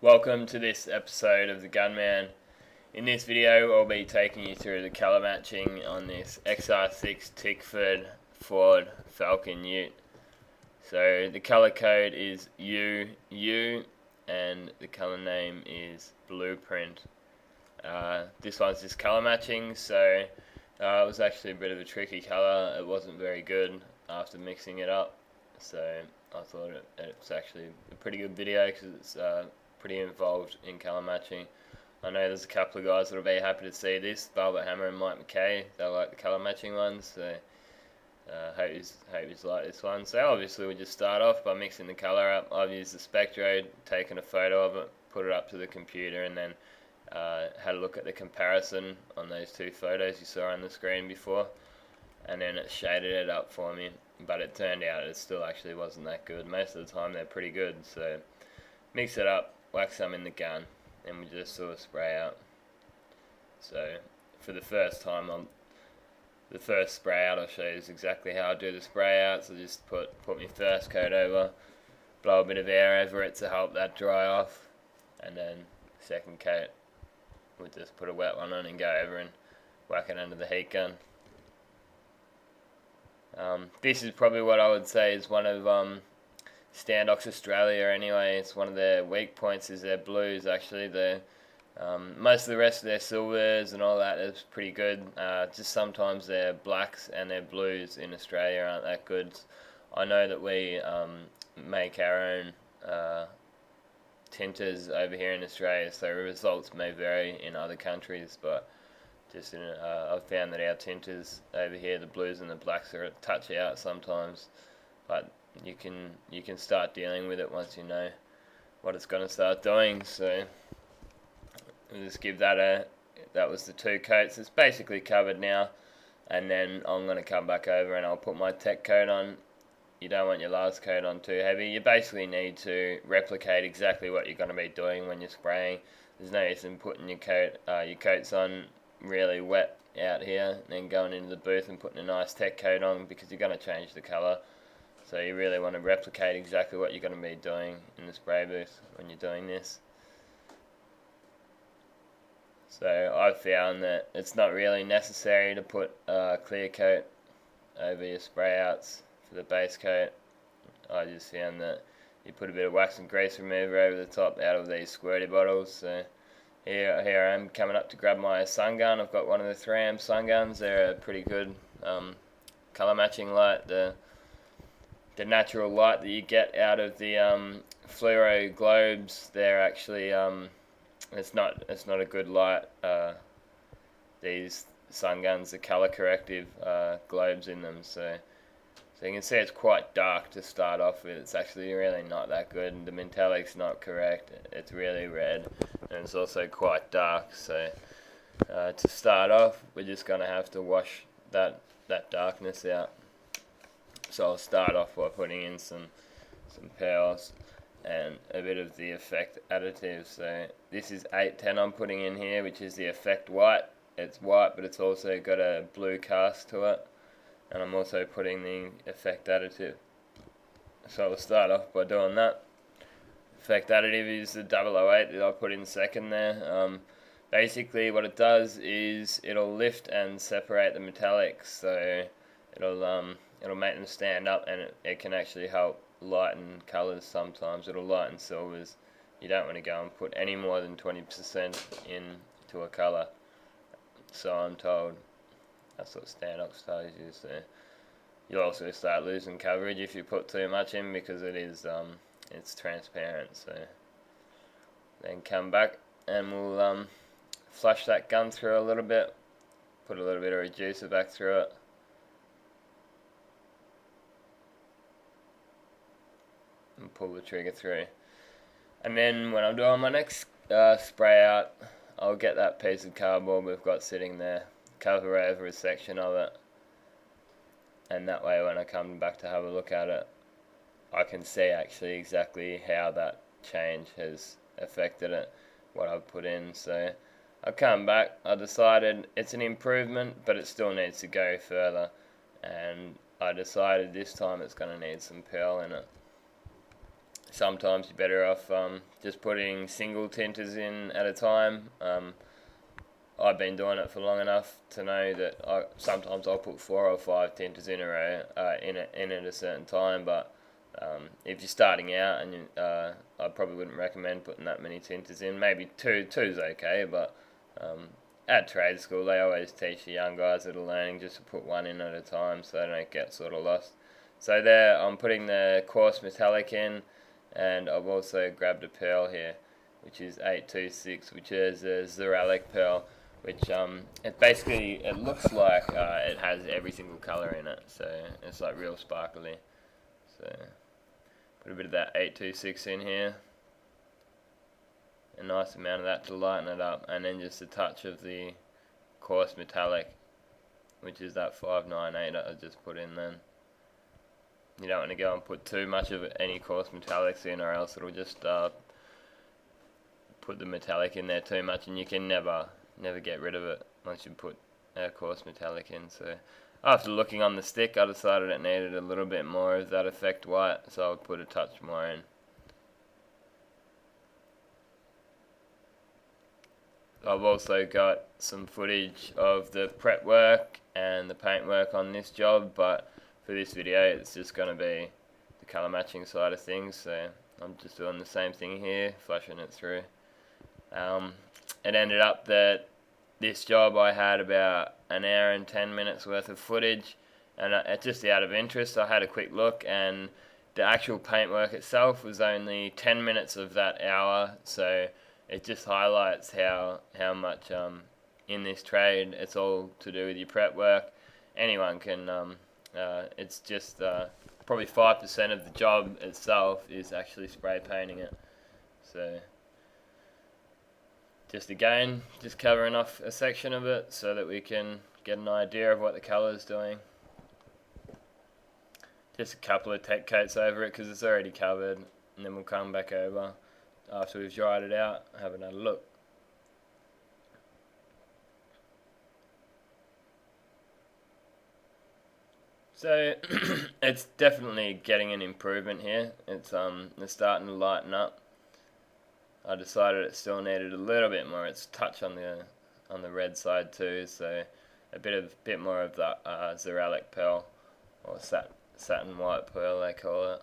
Welcome to this episode of the Gunman. In this video I'll be taking you through the colour matching on this XR6 Tickford Falcon Ute. So the colour code is UU and the colour name is Blueprint. This one's just colour matching, so it was actually a bit of a tricky colour. It wasn't very good after mixing it up, so I thought it's actually a pretty good video because it's pretty involved in colour matching. I know there's a couple of guys that'll be happy to see this, Velvet Hammer and Mike McKay. They like the colour matching ones, so hope you like this one. So obviously we'll just start off by mixing the colour up. I've used the Spectro, taken a photo of it, put it up to the computer, and then had a look at the comparison on those two photos you saw on the screen before, and then it shaded it up for me. But it turned out it still actually wasn't that good. Most of the time they're pretty good, so mix it up, whack some in the gun, and we just sort of spray out. So for the first time, the first spray out, I'll show you exactly how I do the spray out. So just put my first coat over, blow a bit of air over it to help that dry off, and then second coat, we'll just put a wet one on and go over and whack it under the heat gun. This is probably what I would say is one of Standox Australia anyway. It's one of their weak points is their blues. Actually, most of the rest of their silvers and all that is pretty good. Just sometimes their blacks and their blues in Australia aren't that good. I know that we make our own tinters over here in Australia, so results may vary in other countries, but just I've found that our tinters over here, the blues and the blacks, are a touch out sometimes, but you can start dealing with it once you know what it's going to start doing. So we'll just give that was the two coats. It's basically covered now, and then I'm going to come back over and I'll put my tech coat on. You don't want your last coat on too heavy. You basically need to replicate exactly what you're going to be doing when you're spraying. There's no use in putting your coats on really wet out here and then going into the booth and putting a nice tech coat on, because you're going to change the colour. So you really want to replicate exactly what you're going to be doing in the spray booth when you're doing this. So I've found that it's not really necessary to put clear coat over your spray outs for the base coat. I just found that you put a bit of wax and grease remover over the top out of these squirty bottles. So here I am coming up to grab my sun gun. I've got one of the 3M sun guns. They're a pretty good colour matching light. The natural light that you get out of the fluoro globes, they're actually it's not a good light. These sun guns, the colour corrective globes in them, so you can see it's quite dark to start off with. It's actually really not that good. The metallic's not correct. It's really red, and it's also quite dark. So to start off, we're just going to have to wash that darkness out. So I'll start off by putting in some pearls and a bit of the effect additive. So this is 810 I'm putting in here, which is the effect white. It's white, but it's also got a blue cast to it. And I'm also putting the effect additive. So I'll start off by doing that. Effect additive is the 008 that I put in second there. Basically what it does is it'll lift and separate the metallics, so it'll make them stand up, and it can actually help lighten colours sometimes. It'll lighten silvers. You don't want to go and put any more than 20% into a colour, so I'm told. That's what Standox tells you. So you'll also start losing coverage if you put too much in, because it's transparent. So then come back and we'll flush that gun through a little bit, put a little bit of reducer back through it, and pull the trigger through. And then when I'm doing my next spray out, I'll get that piece of cardboard we've got sitting there, cover over a section of it, and that way when I come back to have a look at it, I can see actually exactly how that change has affected it, what I've put in. So I come back, I decided it's an improvement, but it still needs to go further, and I decided this time it's going to need some pearl in it. sometimes you're better off just putting single tinters in at a time. I've been doing it for long enough to know that sometimes I'll put 4 or 5 tinters in a row in at a certain time, but if you're starting out, and I probably wouldn't recommend putting that many tinters in. Maybe two's okay, but at trade school they always teach the young guys that are learning just to put one in at a time so they don't get sort of lost. So there, I'm putting the coarse metallic in, and I've also grabbed a pearl here, which is 826, which is a Xeralic pearl, which it looks like it has every single colour in it, so it's like real sparkly. So put a bit of that 826 in here, a nice amount of that to lighten it up, and then just a touch of the coarse metallic, which is that 598 I just put in then. You don't want to go and put too much of any coarse metallics in, or else it'll just put the metallic in there too much, and you can never get rid of it once you put a coarse metallic in. So after looking on the stick, I decided it needed a little bit more of that effect white, so I would put a touch more in. I've also got some footage of the prep work and the paint work on this job, but for this video it's just going to be the colour matching side of things, so I'm just doing the same thing here, flushing it through. It ended up that this job I had about an hour and 10 minutes worth of footage, and just out of interest I had a quick look, and the actual paintwork itself was only 10 minutes of that hour, so it just highlights how much in this trade it's all to do with your prep work. Anyone can, it's just probably 5% of the job itself is actually spray painting it. So just covering off a section of it so that we can get an idea of what the colour is doing. Just a couple of tech coats over it because it's already covered, and then we'll come back over after we've dried it out, have another look. So it's definitely getting an improvement here. It's starting to lighten up. I decided it still needed a little bit more. It's a touch on the red side too, so a bit more of that Xeralic pearl, or satin white pearl they call it.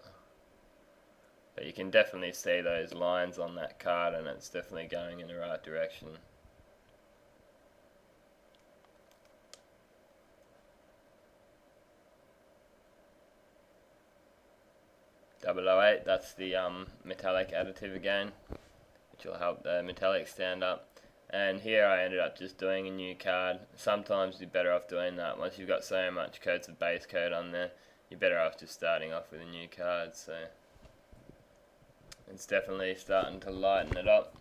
But you can definitely see those lines on that card, and it's definitely going in the right direction. .008, that's the metallic additive again, which will help the metallic stand up. And here I ended up just doing a new card. Sometimes you're better off doing that. Once you've got so much coats of base coat on there, you're better off just starting off with a new card. So it's definitely starting to lighten it up.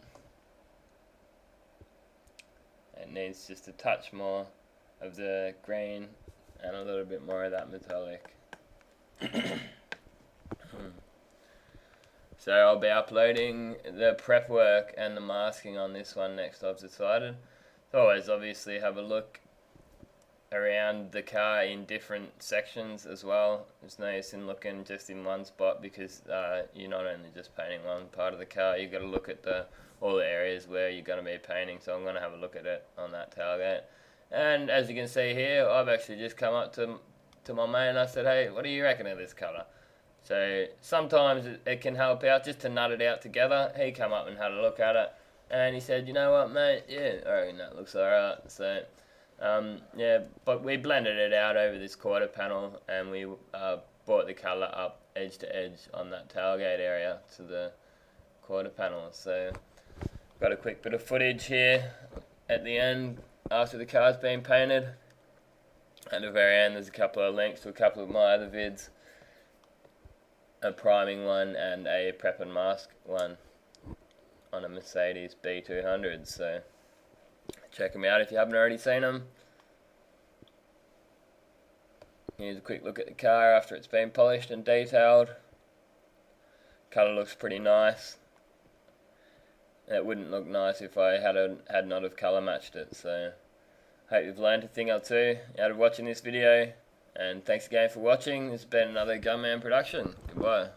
It needs just a touch more of the green and a little bit more of that metallic. So I'll be uploading the prep work and the masking on this one next, I've decided. So always obviously have a look around the car in different sections as well. There's no use in looking just in one spot, because you're not only just painting one part of the car, you've got to look at all the areas where you're going to be painting. So I'm going to have a look at it on that tailgate. And as you can see here, I've actually just come up to my mate and I said, hey, what do you reckon of this colour? So sometimes it can help out just to nut it out together. He come up and had a look at it, and he said, you know what, mate, yeah, I reckon that looks alright. So yeah, but we blended it out over this quarter panel, and we brought the colour up edge to edge on that tailgate area to the quarter panel. So got a quick bit of footage here at the end after the car's been painted. At the very end there's a couple of links to a couple of my other vids, a priming one and a prep and mask one on a Mercedes B200, so check them out if you haven't already seen them. Here's a quick look at the car after it's been polished and detailed. Colour looks pretty nice. It wouldn't look nice if I had not have colour matched it, so hope you've learned a thing or two out of watching this video. And thanks again for watching. This has been another Gunman production. Goodbye.